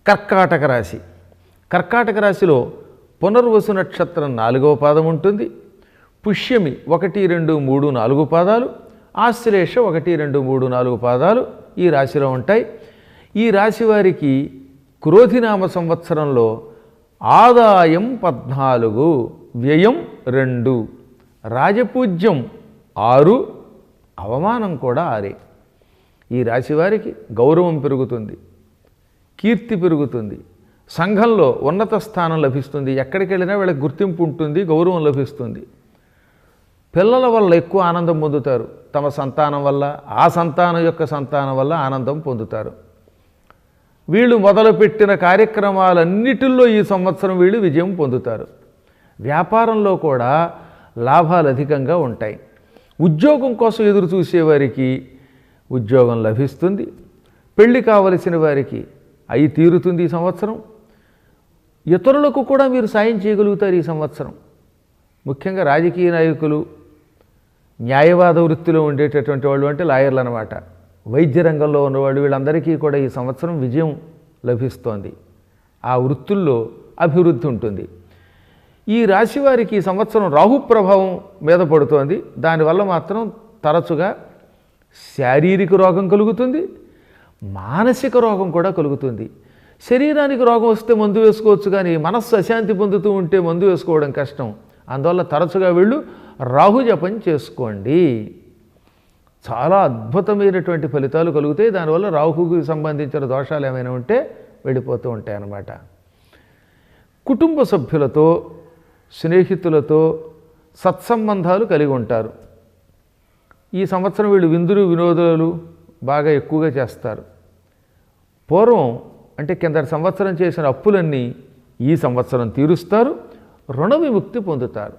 కర్కాటక రాశి. కర్కాటక రాశిలో పునర్వసు నక్షత్రం 4వ పాదం ఉంటుంది. పుష్యమి 1, 2, 3, 4 పాదాలు, ఆశ్లేష 1, 2, 3, 4 పాదాలు ఈ రాశిలో ఉంటాయి. ఈ రాశి వారికి క్రోధినామ సంవత్సరంలో ఆదాయం 14, వ్యయం 2, రాజపూజ్యం 6, అవమానం కూడా 6. ఈ రాశి వారికి గౌరవం పెరుగుతుంది, కీర్తి పెరుగుతుంది, సంఘంలో ఉన్నత స్థానం లభిస్తుంది, ఎక్కడికి వెళ్ళినా వీళ్ళకి గుర్తింపు ఉంటుంది, గౌరవం లభిస్తుంది. పిల్లల వల్ల ఎక్కువ ఆనందం పొందుతారు, తమ సంతానం వల్ల, ఆ సంతానం యొక్క సంతానం వల్ల ఆనందం పొందుతారు. వీళ్ళు మొదలుపెట్టిన కార్యక్రమాలన్నిటిల్లో ఈ సంవత్సరం వీళ్ళు విజయం పొందుతారు. వ్యాపారంలో కూడా లాభాలు అధికంగా ఉంటాయి. ఉద్యోగం కోసం ఎదురు చూసేవారికి ఉద్యోగం లభిస్తుంది. పెళ్లి కావలసిన వారికి అయి తీరుతుంది ఈ సంవత్సరం. ఇతరులకు కూడా మీరు సాయం చేయగలుగుతారు ఈ సంవత్సరం. ముఖ్యంగా రాజకీయ నాయకులు, న్యాయవాద వృత్తిలో ఉండేటటువంటి వాళ్ళు, అంటే లాయర్లు అన్నమాట, వైద్య రంగంలో ఉన్నవాళ్ళు, వీళ్ళందరికీ కూడా ఈ సంవత్సరం విజయం లభిస్తోంది. ఆ వృత్తుల్లో అభివృద్ధి ఉంటుంది. ఈ రాశి వారికి ఈ సంవత్సరం రాహు ప్రభావం మీద పడుతోంది. దానివల్ల మాత్రం తరచుగా శారీరక రోగం కలుగుతుంది, మానసిక రోగం కూడా కలుగుతుంది. శరీరానికి రోగం వస్తే మందు వేసుకోవచ్చు, కానీ మనస్సు అశాంతి పొందుతూ ఉంటే మందు వేసుకోవడం కష్టం. అందువల్ల తరచుగా వీళ్ళు రాహు జపం చేసుకోండి. చాలా అద్భుతమైనటువంటి ఫలితాలు కలుగుతాయి. దానివల్ల రాహుకి సంబంధించిన దోషాలు ఏమైనా ఉంటే వెళ్ళిపోతూ ఉంటాయన్నమాట. కుటుంబ సభ్యులతో, స్నేహితులతో సత్సంబంధాలు కలిగి ఉంటారు. ఈ సంవత్సరం వీళ్ళు విందులు వినోదాలు బాగా ఎక్కువగా చేస్తారు. పూర్వం అంటే కిందటి సంవత్సరం చేసిన అప్పులన్నీ ఈ సంవత్సరం తీరుస్తారు, రుణ విముక్తి పొందుతారు.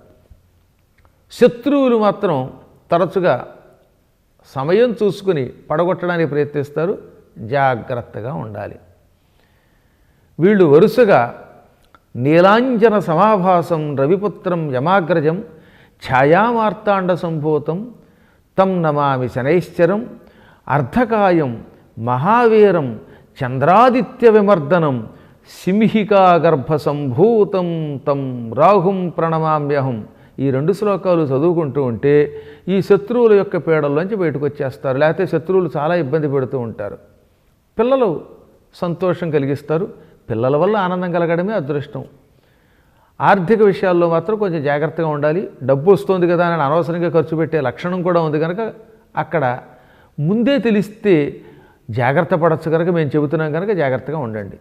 శత్రువులు మాత్రం తరచుగా సమయం చూసుకుని పడగొట్టడానికి ప్రయత్నిస్తారు, జాగ్రత్తగా ఉండాలి. వీళ్ళు వరుసగా నీలాంజన సమాభాసం రవిపుత్రం యమాగ్రజం ఛాయామార్తాండ సంభూతం తం నమామి శనైశ్చరం అర్ధకాయం మహావీరం చంద్రాదిత్య విమర్దనం సింహికాగర్భ సంభూతం తం రాహుం ప్రణమామ్యహం. ఈ 2 శ్లోకాలు చదువుకుంటూ ఉంటే ఈ శత్రువుల యొక్క పీడల్లోంచి బయటకు వచ్చేస్తారు. లేకపోతే శత్రువులు చాలా ఇబ్బంది పెడుతూ ఉంటారు. పిల్లలు సంతోషం కలిగిస్తారు. పిల్లల వల్ల ఆనందం కలగడమే అదృష్టం. ఆర్థిక విషయాల్లో మాత్రం కొంచెం జాగ్రత్తగా ఉండాలి. డబ్బు వస్తుంది కదా అని అనవసరంగా ఖర్చు పెట్టే లక్షణం కూడా ఉంది కనుక అక్కడ ముందే తెలిస్తే జాగ్రత్త పడవచ్చు కనుక మేము చెబుతున్నాం కనుక జాగ్రత్తగా ఉండండి.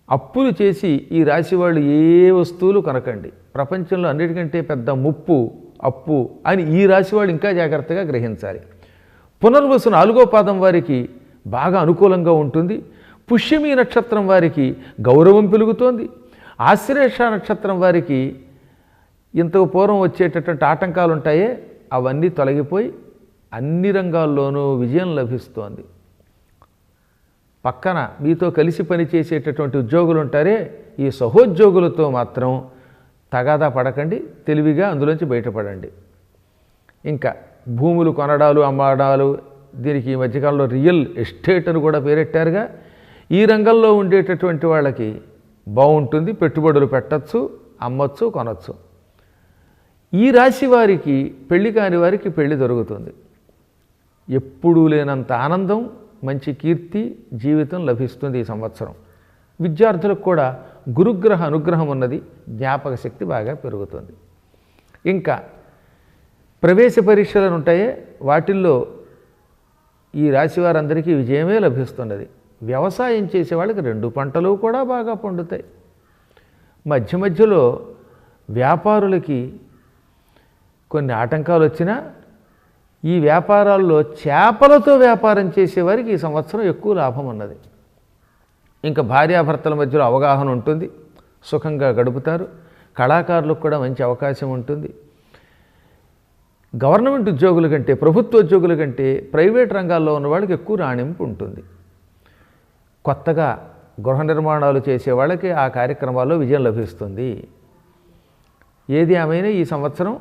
అప్పులు చేసి ఈ రాశి వాళ్ళు ఏ వస్తువులు కొనకండి. ప్రపంచంలో అన్నిటికంటే పెద్ద ముప్పు అప్పు అని ఈ రాశి వాళ్ళు ఇంకా జాగ్రత్తగా గ్రహించాలి. పునర్వసు 4వ పాదం వారికి బాగా అనుకూలంగా ఉంటుంది. పుష్యమి నక్షత్రం వారికి గౌరవం పెరుగుతోంది. ఆశ్లేష నక్షత్రం వారికి ఇంతకు పూర్వం వచ్చేటటువంటి ఆటంకాలు ఉంటాయే అవన్నీ తొలగిపోయి అన్ని రంగాల్లోనూ విజయం లభిస్తోంది. పక్కన మీతో కలిసి పనిచేసేటటువంటి ఉద్యోగులు ఉంటారే, ఈ సహోద్యోగులతో మాత్రం తగాదా పడకండి, తెలివిగా అందులోంచి బయటపడండి. ఇంకా భూములు కొనడాలు అమ్మడాలు, దీనికి ఈ మధ్యకాలంలో రియల్ ఎస్టేట్ అని కూడా పేరెట్టారుగా. ఈ రంగంలో ఉండేటటువంటి వాళ్ళకి బాగుంటుంది, పెట్టుబడులు పెట్టచ్చు, అమ్మచ్చు, కొనచ్చు. ఈ రాశి వారికి పెళ్లి కాని వారికి పెళ్లి జరుగుతుంది. ఎప్పుడూ లేనంత ఆనందం, మంచి కీర్తి, జీవితం లభిస్తుంది ఈ సంవత్సరం. విద్యార్థులకు కూడా గురుగ్రహ అనుగ్రహం ఉన్నది, జ్ఞాపక శక్తి బాగా పెరుగుతుంది. ఇంకా ప్రవేశ పరీక్షలు ఉంటాయే వాటిల్లో ఈ రాశి వారందరికీ విజయమే లభిస్తున్నది. వ్యవసాయం చేసే వాళ్ళకి 2 పంటలు కూడా బాగా పండుతాయి. మధ్య మధ్యలో వ్యాపారులకి కొన్ని ఆటంకాలు వచ్చినా ఈ వ్యాపారాల్లో చేపలతో వ్యాపారం చేసేవారికి ఈ సంవత్సరం ఎక్కువ లాభం ఉన్నది. ఇంకా భార్యాభర్తల మధ్యలో అవగాహన ఉంటుంది, సుఖంగా గడుపుతారు. కళాకారులకు కూడా మంచి అవకాశం ఉంటుంది. గవర్నమెంట్ ఉద్యోగుల కంటే, ప్రభుత్వ ఉద్యోగుల కంటే ప్రైవేట్ రంగాల్లో ఉన్న వాళ్ళకి ఎక్కువ రాణింపు ఉంటుంది. కొత్తగా గృహ నిర్మాణాలు చేసే వాళ్ళకి ఆ కార్యక్రమాల్లో విజయం లభిస్తుంది. ఏది ఏమైనా ఈ సంవత్సరం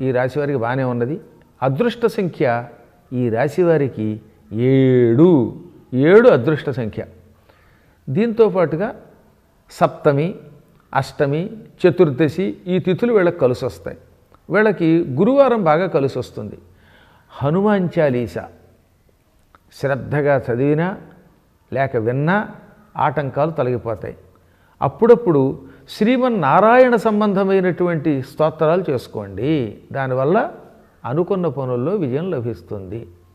ఈ రాశి వారికి బాగానే ఉన్నది. అదృష్ట సంఖ్య ఈ రాశి వారికి 7 అదృష్ట సంఖ్య. దీంతో పాటుగా సప్తమి, అష్టమి, చతుర్దశి ఈ తిథులు వీళ్ళకి కలిసి వస్తాయి. వీళ్ళకి గురువారం బాగా కలిసి వస్తుంది. హనుమాన్ చాలీసా శ్రద్ధగా చదివినా లేక విన్నా ఆటంకాలు తొలగిపోతాయి. అప్పుడప్పుడు శ్రీమన్నారాయణ సంబంధమైనటువంటి స్తోత్రాలు చేసుకోండి. దానివల్ల అనుకున్న పనుల్లో విజయం లభిస్తుంది.